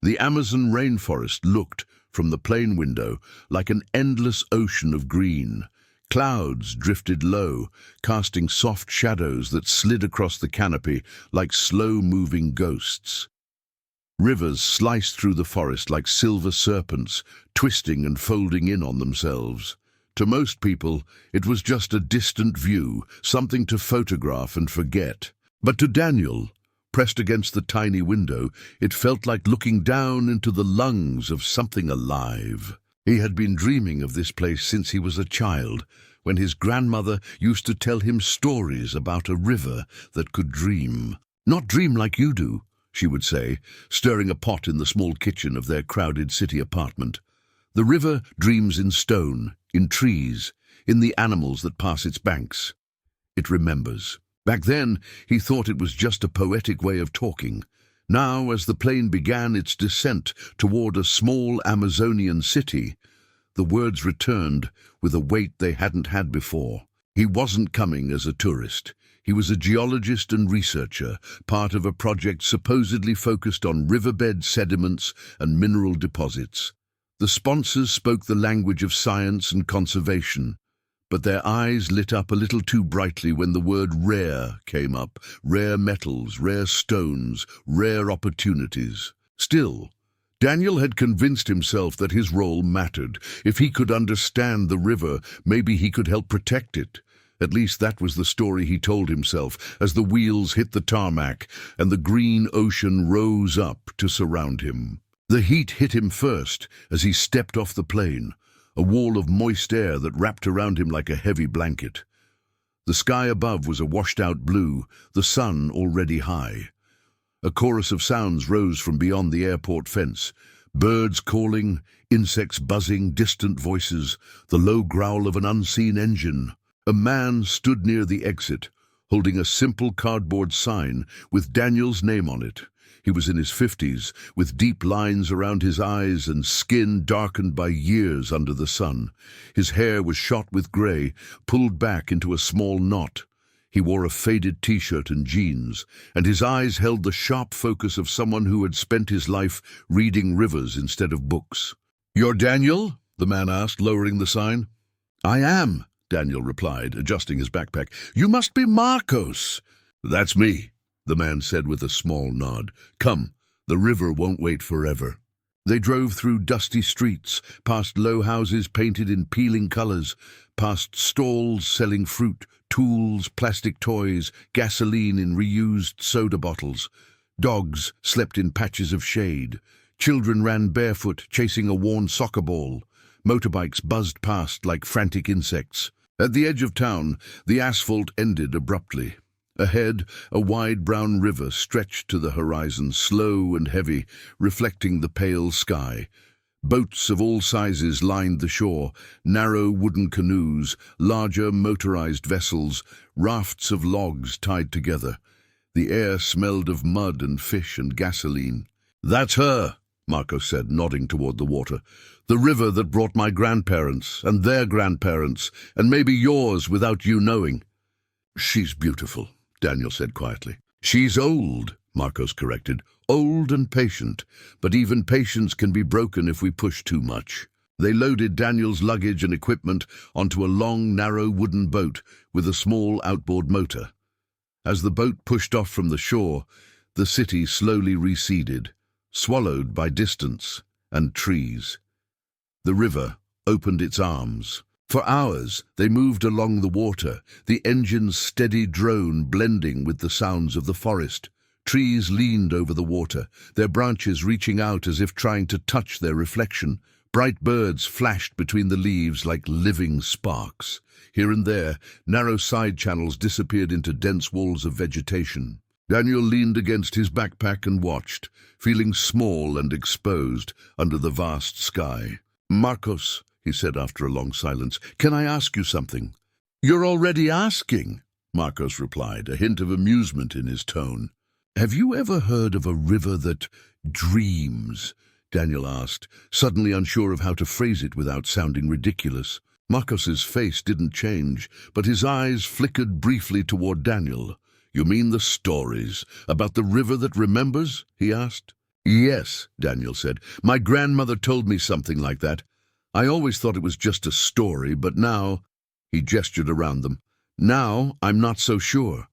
The Amazon rainforest looked, from the plane window, like an endless ocean of green. Clouds drifted low, casting soft shadows that slid across the canopy like slow-moving ghosts. Rivers sliced through the forest like silver serpents, twisting and folding in on themselves. To most people, it was just a distant view, something to photograph and forget. But to Daniel, pressed against the tiny window, it felt like looking down into the lungs of something alive. He had been dreaming of this place since he was a child, when his grandmother used to tell him stories about a river that could dream. "Not dream like you do," she would say, stirring a pot in the small kitchen of their crowded city apartment. "The river dreams in stone, in trees, in the animals that pass its banks. It remembers." Back then, he thought it was just a poetic way of talking. Now, as the plane began its descent toward a small Amazonian city, the words returned with a weight they hadn't had before. He wasn't coming as a tourist. He was a geologist and researcher, part of a project supposedly focused on riverbed sediments and mineral deposits. The sponsors spoke the language of science and conservation, but their eyes lit up a little too brightly when the word rare came up. Rare metals, rare stones, rare opportunities. Still, Daniel had convinced himself that his role mattered. If he could understand the river, maybe he could help protect it. At least that was the story he told himself as the wheels hit the tarmac and the green ocean rose up to surround him. The heat hit him first as he stepped off the plane, a wall of moist air that wrapped around him like a heavy blanket. The sky above was a washed-out blue, the sun already high. A chorus of sounds rose from beyond the airport fence. Birds calling, insects buzzing, distant voices, the low growl of an unseen engine. A man stood near the exit, holding a simple cardboard sign with Daniel's name on it. He was in his 50s, with deep lines around his eyes and skin darkened by years under the sun. His hair was shot with gray, pulled back into a small knot. He wore a faded t-shirt and jeans, and his eyes held the sharp focus of someone who had spent his life reading rivers instead of books. "You're Daniel?" the man asked, lowering the sign. "I am," Daniel replied, adjusting his backpack. "You must be Marcos." "That's me," the man said with a small nod. "Come, the river won't wait forever." They drove through dusty streets, past low houses painted in peeling colors, past stalls selling fruit, tools, plastic toys, gasoline in reused soda bottles. Dogs slept in patches of shade. Children ran barefoot, chasing a worn soccer ball. Motorbikes buzzed past like frantic insects. At the edge of town, the asphalt ended abruptly. Ahead, a wide brown river stretched to the horizon, slow and heavy, reflecting the pale sky. Boats of all sizes lined the shore, narrow wooden canoes, larger motorized vessels, rafts of logs tied together. The air smelled of mud and fish and gasoline. "That's her," Marcos said, nodding toward the water. "The river that brought my grandparents, and their grandparents, and maybe yours without you knowing." "She's beautiful," Daniel said quietly. "She's old," Marcos corrected. "Old and patient, but even patience can be broken if we push too much." They loaded Daniel's luggage and equipment onto a long, narrow wooden boat with a small outboard motor. As the boat pushed off from the shore, the city slowly receded, swallowed by distance and trees. The river opened its arms. For hours, they moved along the water, the engine's steady drone blending with the sounds of the forest. Trees leaned over the water, their branches reaching out as if trying to touch their reflection. Bright birds flashed between the leaves like living sparks. Here and there, narrow side channels disappeared into dense walls of vegetation. Daniel leaned against his backpack and watched, feeling small and exposed under the vast sky. "Marcos," he said after a long silence, "can I ask you something?" "You're already asking," Marcos replied, a hint of amusement in his tone. "Have you ever heard of a river that dreams?" Daniel asked, suddenly unsure of how to phrase it without sounding ridiculous. Marcos's face didn't change, but his eyes flickered briefly toward Daniel. "You mean the stories about the river that remembers?" he asked. Yes, Daniel said. My grandmother told me something like that. I always thought it was just a story, but now, he gestured around them, now I'm not so sure.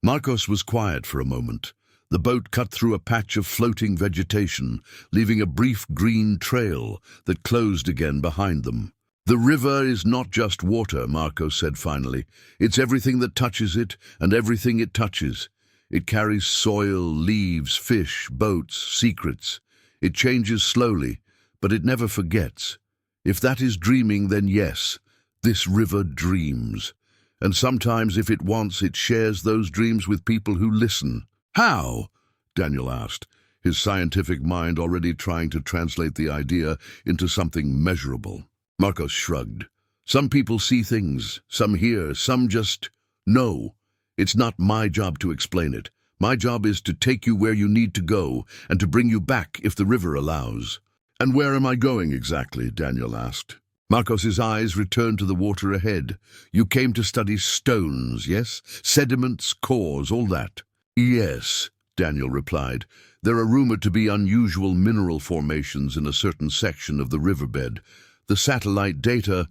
Marcos was quiet for a moment. The boat cut through a patch of floating vegetation, leaving a brief green trail that closed again behind them. The river is not just water, Marcos said finally. It's everything that touches it and everything it touches. It carries soil, leaves, fish, boats, secrets. It changes slowly, but it never forgets. If that is dreaming, then yes, this river dreams. And sometimes, if it wants, it shares those dreams with people who listen. How? Daniel asked, his scientific mind already trying to translate the idea into something measurable. Marcos shrugged. Some people see things, some hear, some just know. It's not my job to explain it. My job is to take you where you need to go and to bring you back if the river allows. And where am I going exactly? Daniel asked. Marcos's eyes returned to the water ahead. You came to study stones, yes? Sediments, cores, all that. Yes, Daniel replied. There are rumored to be unusual mineral formations in a certain section of the riverbed. The satellite data...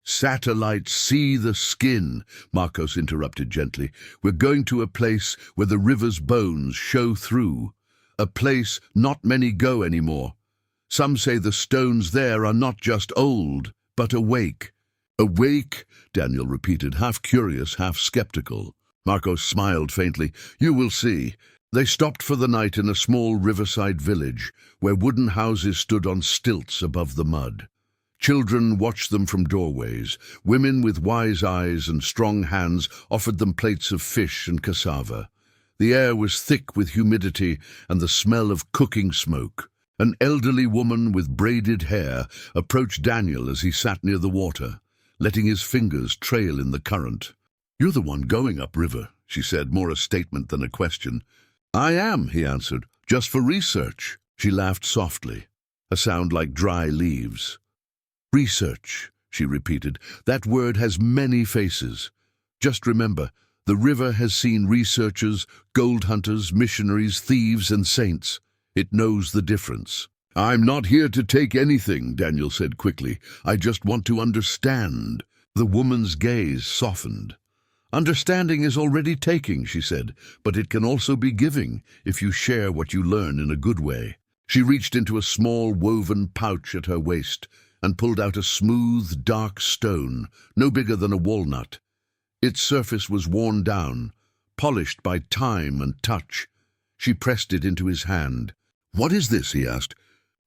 Satellites see the skin, Marcos interrupted gently. We're going to a place where the river's bones show through. A place not many go anymore. Some say the stones there are not just old, but awake. Awake? Daniel repeated, half curious, half skeptical. Marcos smiled faintly. You will see. They stopped for the night in a small riverside village, where wooden houses stood on stilts above the mud. Children watched them from doorways. Women with wise eyes and strong hands offered them plates of fish and cassava. The air was thick with humidity and the smell of cooking smoke. An elderly woman with braided hair approached Daniel as he sat near the water, letting his fingers trail in the current. You're the one going upriver, she said, more a statement than a question. I am, he answered, just for research. She laughed softly, a sound like dry leaves. Research, she repeated. That word has many faces. Just remember, the river has seen researchers, gold hunters, missionaries, thieves, and saints. It knows the difference. I'm not here to take anything, Daniel said quickly. I just want to understand. The woman's gaze softened. Understanding is already taking, she said, but it can also be giving if you share what you learn in a good way. She reached into a small woven pouch at her waist and pulled out a smooth, dark stone, no bigger than a walnut. Its surface was worn down, polished by time and touch. She pressed it into his hand. What is this? He asked.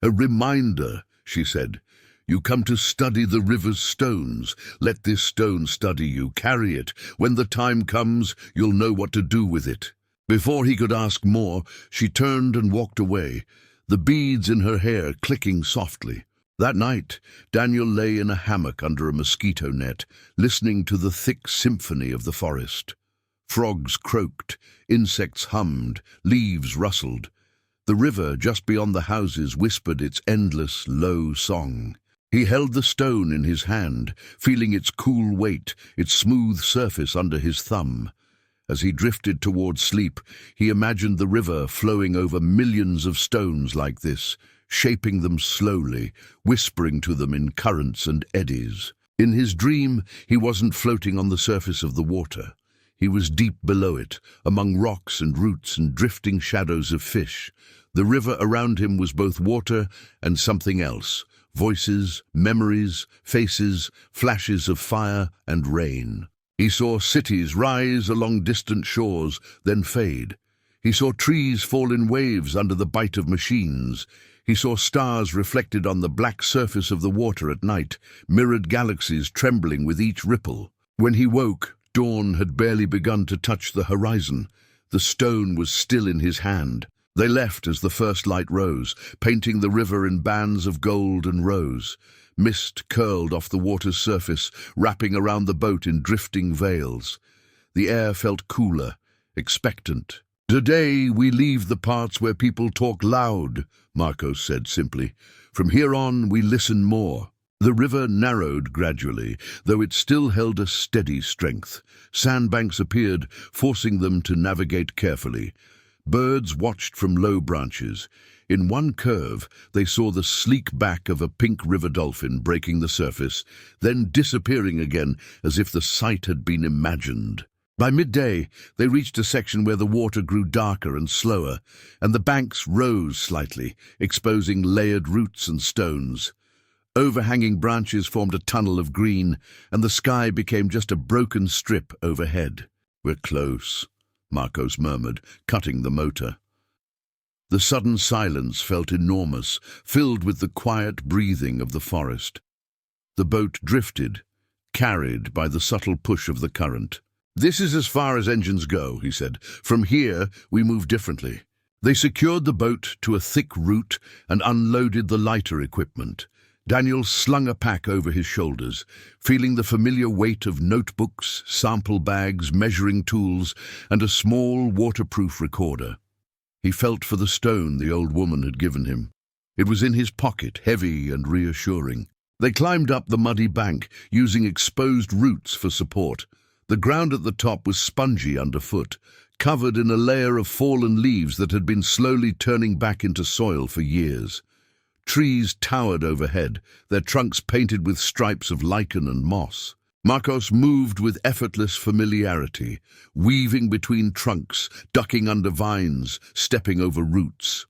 A reminder, she said. You come to study the river's stones. Let this stone study you. Carry it. When the time comes, you'll know what to do with it. Before he could ask more, she turned and walked away, the beads in her hair clicking softly. That night, Daniel lay in a hammock under a mosquito net, listening to the thick symphony of the forest. Frogs croaked, insects hummed, leaves rustled. The river just beyond the houses whispered its endless, low song. He held the stone in his hand, feeling its cool weight, its smooth surface under his thumb. As he drifted toward sleep, he imagined the river flowing over millions of stones like this, shaping them slowly, whispering to them in currents and eddies. In his dream, he wasn't floating on the surface of the water. He was deep below it, among rocks and roots and drifting shadows of fish. The river around him was both water and something else, voices, memories, faces, flashes of fire and rain. He saw cities rise along distant shores, then fade. He saw trees fall in waves under the bite of machines. He saw stars reflected on the black surface of the water at night, mirrored galaxies trembling with each ripple. When he woke, dawn had barely begun to touch the horizon. The stone was still in his hand. They left as the first light rose, painting the river in bands of gold and rose. Mist curled off the water's surface, wrapping around the boat in drifting veils. The air felt cooler, expectant. Today we leave the parts where people talk loud, Marcos said simply. From here on we listen more. The river narrowed gradually, though it still held a steady strength. Sandbanks appeared, forcing them to navigate carefully. Birds watched from low branches. In one curve, they saw the sleek back of a pink river dolphin breaking the surface, then disappearing again as if the sight had been imagined. By midday, they reached a section where the water grew darker and slower, and the banks rose slightly, exposing layered roots and stones. Overhanging branches formed a tunnel of green, and the sky became just a broken strip overhead. "We're close," Marcos murmured, cutting the motor. The sudden silence felt enormous, filled with the quiet breathing of the forest. The boat drifted, carried by the subtle push of the current. "This is as far as engines go," he said. "From here, we move differently." They secured the boat to a thick root and unloaded the lighter equipment. Daniel slung a pack over his shoulders, feeling the familiar weight of notebooks, sample bags, measuring tools, and a small waterproof recorder. He felt for the stone the old woman had given him. It was in his pocket, heavy and reassuring. They climbed up the muddy bank, using exposed roots for support. The ground at the top was spongy underfoot, covered in a layer of fallen leaves that had been slowly turning back into soil for years. Trees towered overhead, their trunks painted with stripes of lichen and moss. Marcos moved with effortless familiarity, weaving between trunks, ducking under vines, stepping over roots.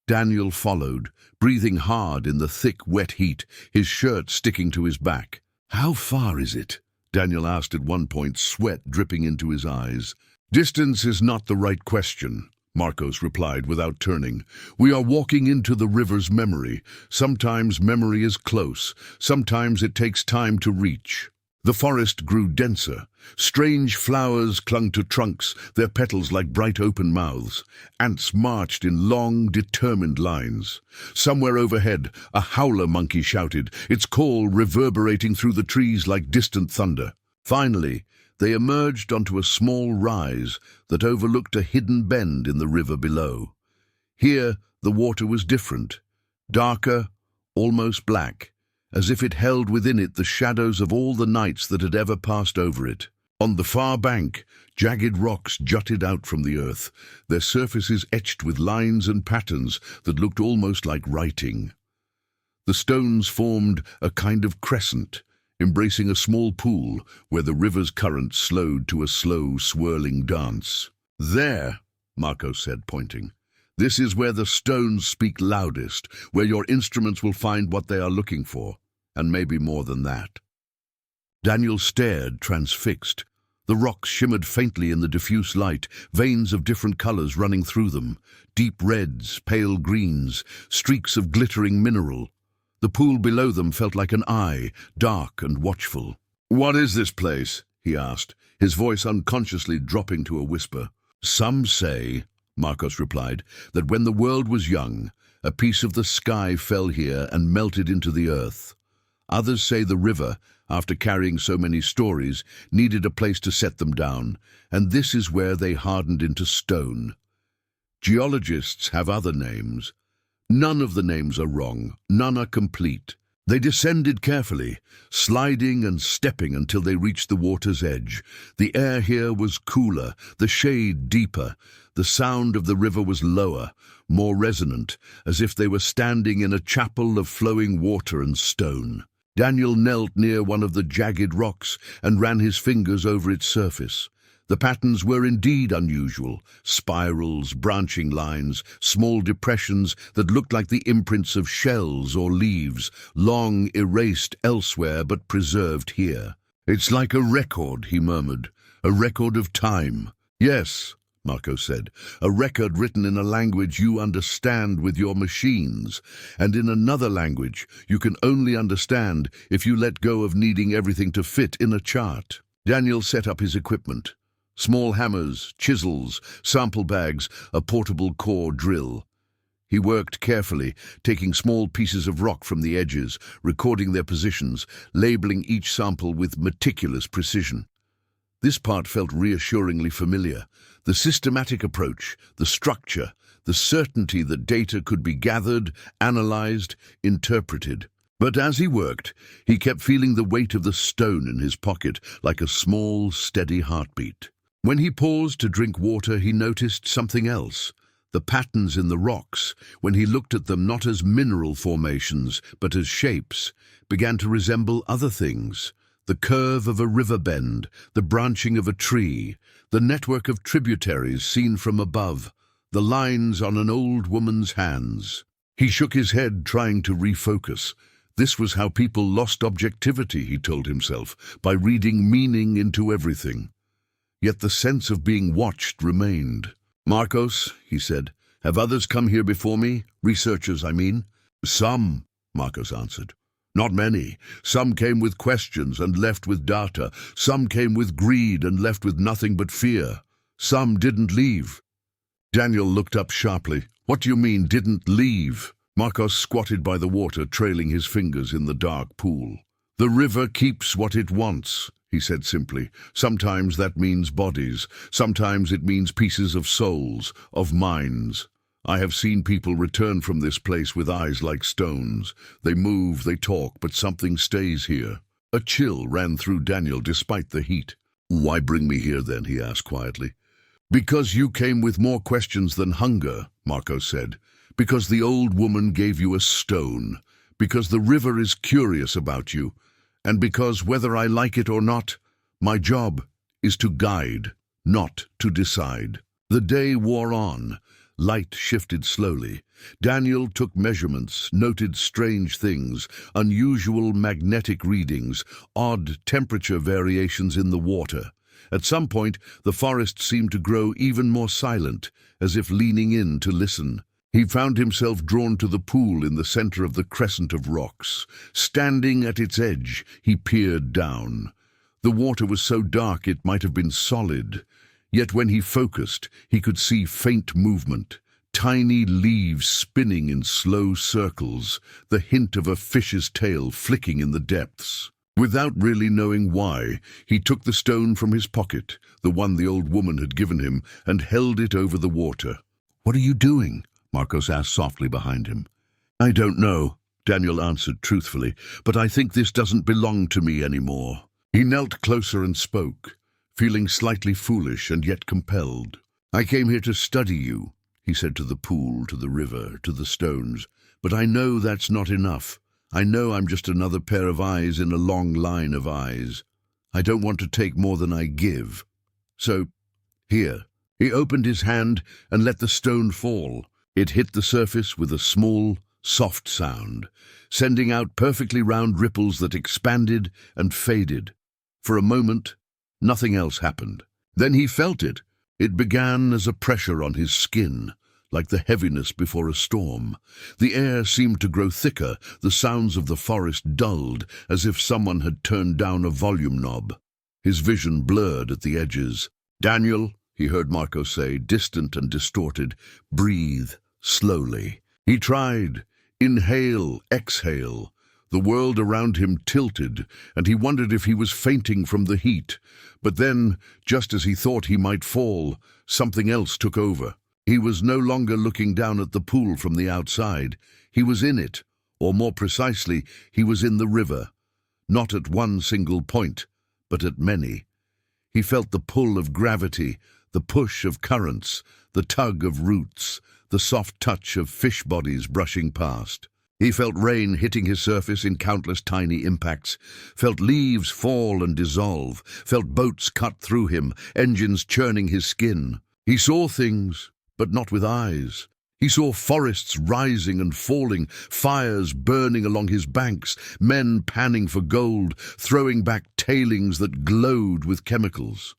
Daniel followed, breathing hard in the thick, wet heat, his shirt sticking to his back. "How far is it?" Daniel asked at one point, sweat dripping into his eyes. "Distance is not the right question," Marcos replied without turning. "We are walking into the river's memory. Sometimes memory is close, sometimes it takes time to reach." The forest grew denser. Strange flowers clung to trunks, their petals like bright open mouths. Ants marched in long, determined lines. Somewhere overhead, a howler monkey shouted, its call reverberating through the trees like distant thunder. Finally, they emerged onto a small rise that overlooked a hidden bend in the river below. Here, the water was different, darker, almost black, as if it held within it the shadows of all the nights that had ever passed over it. On the far bank, jagged rocks jutted out from the earth, their surfaces etched with lines and patterns that looked almost like writing. The stones formed a kind of crescent, embracing a small pool where the river's current slowed to a slow, swirling dance. "There," Marcos said, pointing. "This is where the stones speak loudest, where your instruments will find what they are looking for, and maybe more than that." Daniel stared, transfixed. The rocks shimmered faintly in the diffuse light, veins of different colors running through them, deep reds, pale greens, streaks of glittering mineral. The pool below them felt like an eye, dark and watchful. "What is this place?" he asked, his voice unconsciously dropping to a whisper. "Some say," Marcos replied, "that when the world was young, a piece of the sky fell here and melted into the earth. Others say the river, after carrying so many stories, needed a place to set them down, and this is where they hardened into stone. Geologists have other names. None of the names are wrong, none are complete. They descended carefully, sliding and stepping until they reached the water's edge. The air here was cooler, the shade deeper. The sound of the river was lower, more resonant, as if they were standing in a chapel of flowing water and stone. Daniel knelt near one of the jagged rocks and ran his fingers over its surface. The patterns were indeed unusual, spirals, branching lines, small depressions that looked like the imprints of shells or leaves, long erased elsewhere but preserved here. "It's like a record," he murmured, "a record of time." "Yes," Marco said, "a record written in a language you understand with your machines, and in another language you can only understand if you let go of needing everything to fit in a chart." Daniel set up his equipment. Small hammers, chisels, sample bags, a portable core drill. He worked carefully, taking small pieces of rock from the edges, recording their positions, labeling each sample with meticulous precision. This part felt reassuringly familiar. The systematic approach, the structure, the certainty that data could be gathered, analyzed, interpreted. But as he worked, he kept feeling the weight of the stone in his pocket like a small, steady heartbeat. When he paused to drink water, he noticed something else. The patterns in the rocks, when he looked at them not as mineral formations but as shapes, began to resemble other things. The curve of a river bend, the branching of a tree, the network of tributaries seen from above, the lines on an old woman's hands. He shook his head, trying to refocus. This was how people lost objectivity, he told himself, by reading meaning into everything. Yet the sense of being watched remained. "Marcos," he said, "have others come here before me? Researchers, I mean." "Some," Marcos answered. "Not many. Some came with questions and left with data. Some came with greed and left with nothing but fear. Some didn't leave." Daniel looked up sharply. "What do you mean, didn't leave?" Marcos squatted by the water, trailing his fingers in the dark pool. "The river keeps what it wants," he said simply. "Sometimes that means bodies. Sometimes it means pieces of souls, of minds. I have seen people return from this place with eyes like stones. They move, they talk, but something stays here." A chill ran through Daniel despite the heat. "Why bring me here then?" he asked quietly. "Because you came with more questions than hunger," Marcos said. "Because the old woman gave you a stone. Because the river is curious about you. And because, whether I like it or not, my job is to guide, not to decide." The day wore on. Light shifted slowly. Daniel took measurements, noted strange things, unusual magnetic readings, odd temperature variations in the water. At some point, the forest seemed to grow even more silent, as if leaning in to listen. He found himself drawn to the pool in the center of the crescent of rocks. Standing at its edge, he peered down. The water was so dark it might have been solid. Yet when he focused, he could see faint movement, tiny leaves spinning in slow circles, the hint of a fish's tail flicking in the depths. Without really knowing why, he took the stone from his pocket, the one the old woman had given him, and held it over the water. "What are you doing?" Marcos asked softly behind him. "I don't know," Daniel answered truthfully, "but I think this doesn't belong to me anymore." He knelt closer and spoke, feeling slightly foolish and yet compelled. "I came here to study you," he said, to the pool, to the river, to the stones. "But I know that's not enough. I know I'm just another pair of eyes in a long line of eyes. I don't want to take more than I give. So, here." He opened his hand and let the stone fall. It hit the surface with a small, soft sound, sending out perfectly round ripples that expanded and faded. For a moment, nothing else happened. Then he felt it. It began as a pressure on his skin, like the heaviness before a storm. The air seemed to grow thicker, the sounds of the forest dulled, as if someone had turned down a volume knob. His vision blurred at the edges. "Daniel," he heard Marcos say, distant and distorted, "breathe slowly." He tried. Inhale, exhale. The world around him tilted, and he wondered if he was fainting from the heat. But then, just as he thought he might fall, something else took over. He was no longer looking down at the pool from the outside. He was in it, or more precisely, he was in the river. Not at one single point, but at many. He felt the pull of gravity, the push of currents, the tug of roots, the soft touch of fish bodies brushing past. He felt rain hitting his surface in countless tiny impacts, felt leaves fall and dissolve, felt boats cut through him, engines churning his skin. He saw things, but not with eyes. He saw forests rising and falling, fires burning along his banks, men panning for gold, throwing back tailings that glowed with chemicals.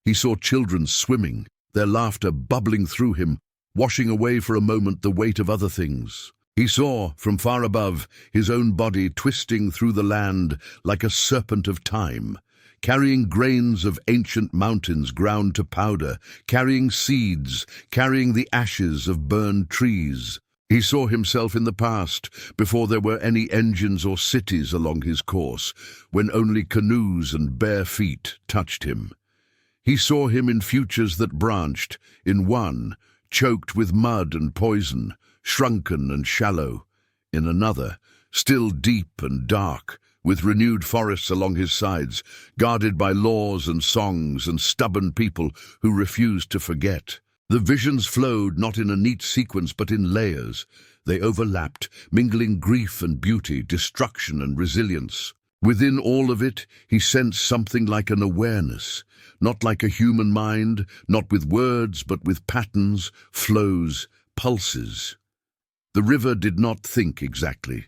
He saw children swimming, their laughter bubbling through him, washing away for a moment the weight of other things. He saw, from far above, his own body twisting through the land like a serpent of time, carrying grains of ancient mountains ground to powder, carrying seeds, carrying the ashes of burned trees. He saw himself in the past, before there were any engines or cities along his course, when only canoes and bare feet touched him. He saw him in futures that branched, in one, choked with mud and poison, shrunken and shallow, in another, still deep and dark, with renewed forests along his sides, guarded by laws and songs and stubborn people who refused to forget. The visions flowed not in a neat sequence but in layers. They overlapped, mingling grief and beauty, destruction and resilience. Within all of it, he sensed something like an awareness, not like a human mind, not with words, but with patterns, flows, pulses. The river did not think exactly,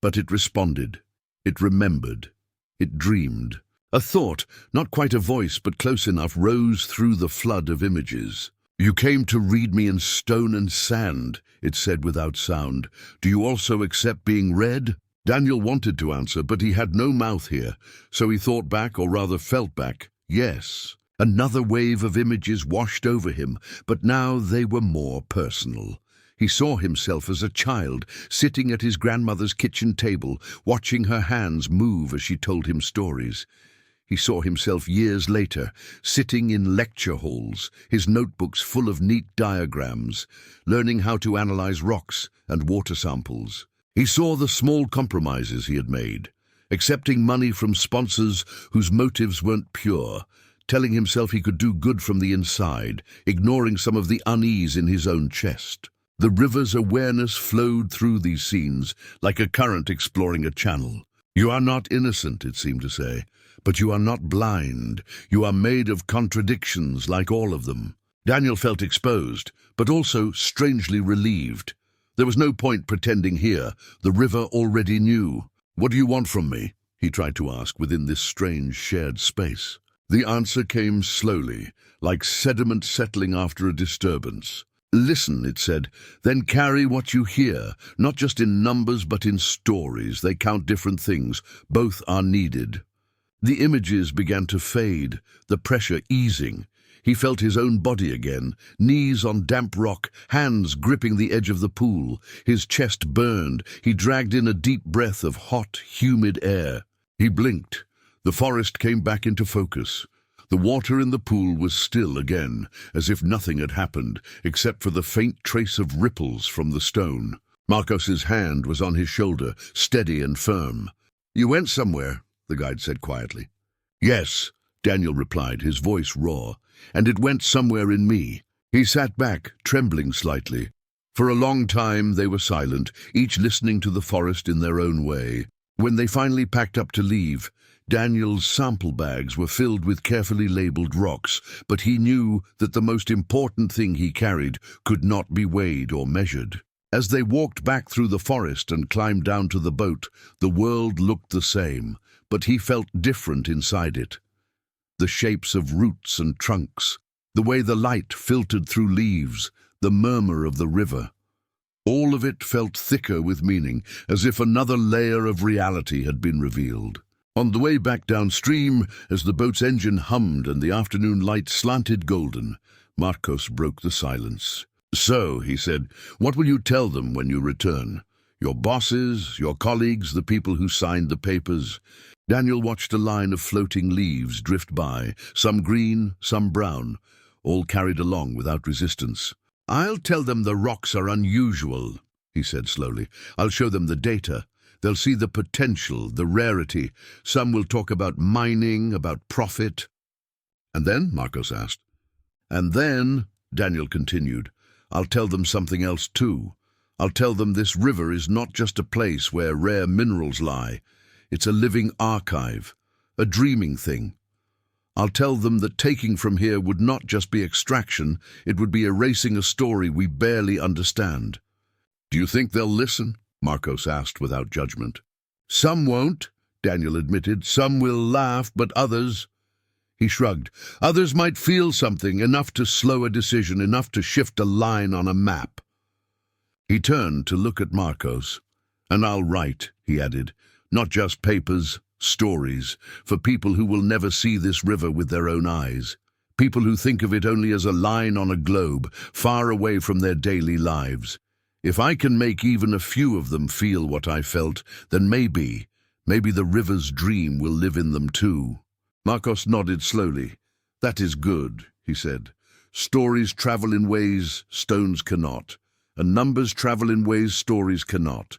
but it responded. It remembered. It dreamed. A thought, not quite a voice, but close enough, rose through the flood of images. "You came to read me in stone and sand," it said without sound. "Do you also accept being read?" Daniel wanted to answer, but he had no mouth here, so he thought back, or rather felt back, yes. Another wave of images washed over him, but now they were more personal. He saw himself as a child, sitting at his grandmother's kitchen table, watching her hands move as she told him stories. He saw himself years later, sitting in lecture halls, his notebooks full of neat diagrams, learning how to analyze rocks and water samples. He saw the small compromises he had made, accepting money from sponsors whose motives weren't pure, telling himself he could do good from the inside, ignoring some of the unease in his own chest. The river's awareness flowed through these scenes, like a current exploring a channel. "You are not innocent," it seemed to say, "but you are not blind. You are made of contradictions like all of them." Daniel felt exposed, but also strangely relieved. There was no point pretending here. The river already knew. "What do you want from me?" he tried to ask within this strange shared space. The answer came slowly, like sediment settling after a disturbance. "Listen," it said, "then carry what you hear, not just in numbers but in stories. They count different things. Both are needed." The images began to fade, the pressure easing. He felt his own body again, knees on damp rock, hands gripping the edge of the pool. His chest burned. He dragged in a deep breath of hot, humid air. He blinked. The forest came back into focus. The water in the pool was still again, as if nothing had happened, except for the faint trace of ripples from the stone. Marcos's hand was on his shoulder, steady and firm. "You went somewhere," the guide said quietly. "Yes," Daniel replied, his voice raw, "and it went somewhere in me." He sat back, trembling slightly. For a long time they were silent, each listening to the forest in their own way. When they finally packed up to leave, Daniel's sample bags were filled with carefully labeled rocks, but he knew that the most important thing he carried could not be weighed or measured. As they walked back through the forest and climbed down to the boat, the world looked the same, but he felt different inside it. The shapes of roots and trunks, the way the light filtered through leaves, the murmur of the river. All of it felt thicker with meaning, as if another layer of reality had been revealed. On the way back downstream, as the boat's engine hummed and the afternoon light slanted golden, Marcos broke the silence. "So," he said, "what will you tell them when you return? Your bosses, your colleagues, the people who signed the papers?" Daniel watched a line of floating leaves drift by, some green, some brown, all carried along without resistance. "I'll tell them the rocks are unusual," he said slowly. "I'll show them the data. They'll see the potential, the rarity. Some will talk about mining, about profit." "And then?" Marcos asked. "And then," Daniel continued, "I'll tell them something else too. I'll tell them this river is not just a place where rare minerals lie. It's a living archive, a dreaming thing. I'll tell them that taking from here would not just be extraction, it would be erasing a story we barely understand." "Do you think they'll listen?" Marcos asked without judgment. "Some won't," Daniel admitted. "Some will laugh, but others—" He shrugged. "Others might feel something, enough to slow a decision, enough to shift a line on a map." He turned to look at Marcos. "And I'll write," he added, "not just papers, stories, for people who will never see this river with their own eyes, people who think of it only as a line on a globe, far away from their daily lives. If I can make even a few of them feel what I felt, then maybe the river's dream will live in them too." Marcos nodded slowly. "That is good," he said. "Stories travel in ways stones cannot, and numbers travel in ways stories cannot.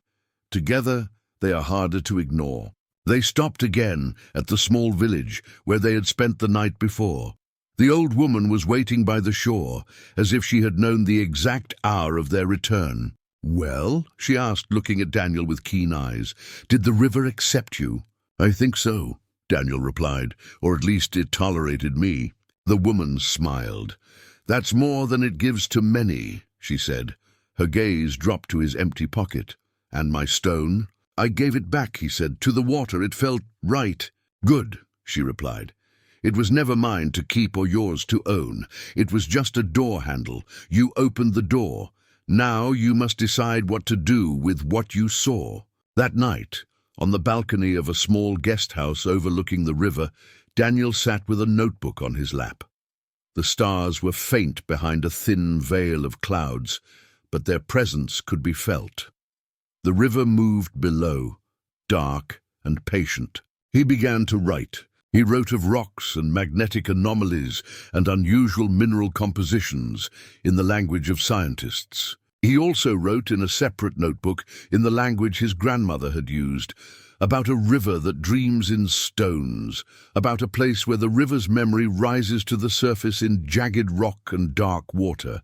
Together, they are harder to ignore." They stopped again at the small village where they had spent the night before. The old woman was waiting by the shore, as if she had known the exact hour of their return. "Well?" she asked, looking at Daniel with keen eyes. "Did the river accept you?" "I think so," Daniel replied, "or at least it tolerated me." The woman smiled. "That's more than it gives to many," she said. Her gaze dropped to his empty pocket. "And my stone?" "I gave it back," he said, "to the water. It felt right." "Good," she replied. "It was never mine to keep or yours to own. It was just a door handle. You opened the door. Now you must decide what to do with what you saw." That night, on the balcony of a small guest house overlooking the river, Daniel sat with a notebook on his lap. The stars were faint behind a thin veil of clouds, but their presence could be felt. The river moved below, dark and patient. He began to write. He wrote of rocks and magnetic anomalies and unusual mineral compositions in the language of scientists. He also wrote in a separate notebook, in the language his grandmother had used, about a river that dreams in stones, about a place where the river's memory rises to the surface in jagged rock and dark water,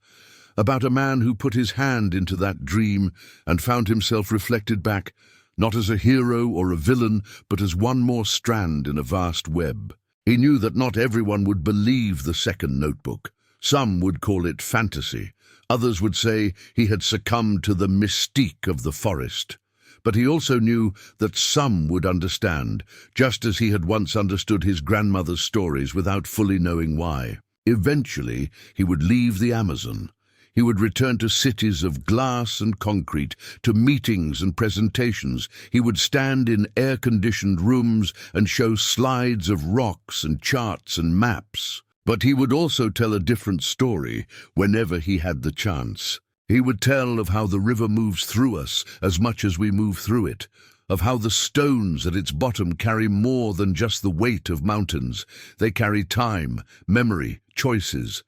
about a man who put his hand into that dream and found himself reflected back, not as a hero or a villain, but as one more strand in a vast web. He knew that not everyone would believe the second notebook. Some would call it fantasy. Others would say he had succumbed to the mystique of the forest. But he also knew that some would understand, just as he had once understood his grandmother's stories without fully knowing why. Eventually, he would leave the Amazon. He would return to cities of glass and concrete, to meetings and presentations. He would stand in air-conditioned rooms and show slides of rocks and charts and maps. But he would also tell a different story whenever he had the chance. He would tell of how the river moves through us as much as we move through it, of how the stones at its bottom carry more than just the weight of mountains. They carry time, memory, choices.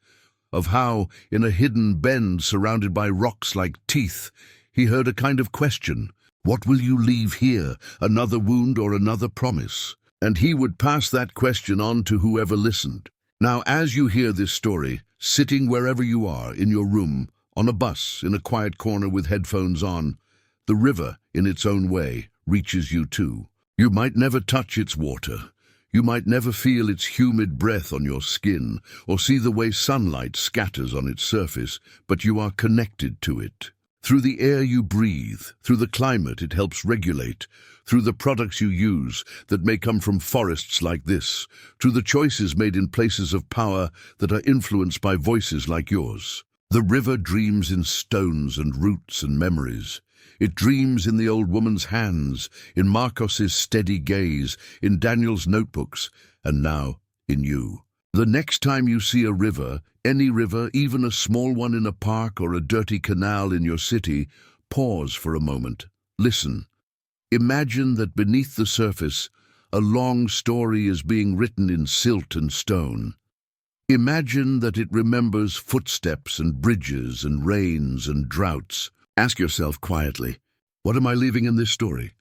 Of how, in a hidden bend surrounded by rocks like teeth, he heard a kind of question. What will you leave here, another wound or another promise? And he would pass that question on to whoever listened. Now, as you hear this story, sitting wherever you are, in your room, on a bus, in a quiet corner with headphones on, the river, in its own way, reaches you too. You might never touch its water. You might never feel its humid breath on your skin or see the way sunlight scatters on its surface, but you are connected to it. Through the air you breathe, through the climate it helps regulate, through the products you use that may come from forests like this, through the choices made in places of power that are influenced by voices like yours. The river dreams in stones and roots and memories. It dreams in the old woman's hands, in Marcos's steady gaze, in Daniel's notebooks, and now in you. The next time you see a river, any river, even a small one in a park or a dirty canal in your city, pause for a moment. Listen. Imagine that beneath the surface, a long story is being written in silt and stone. Imagine that it remembers footsteps and bridges and rains and droughts. Ask yourself quietly, what am I leaving in this story?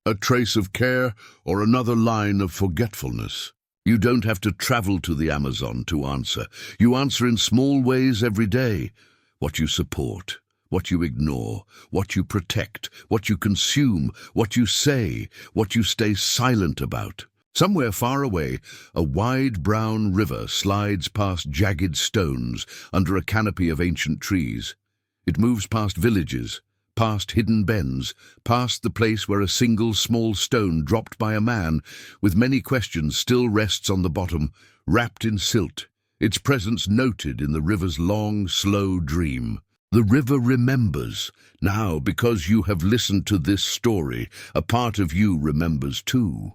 A trace of care or another line of forgetfulness? You don't have to travel to the Amazon to answer. You answer in small ways every day. What you support, what you ignore, what you protect, what you consume, what you say, what you stay silent about. Somewhere far away, a wide brown river slides past jagged stones under a canopy of ancient trees. It moves past villages, past hidden bends, past the place where a single small stone dropped by a man with many questions still rests on the bottom, wrapped in silt, its presence noted in the river's long, slow dream. The river remembers. Now, because you have listened to this story, a part of you remembers too.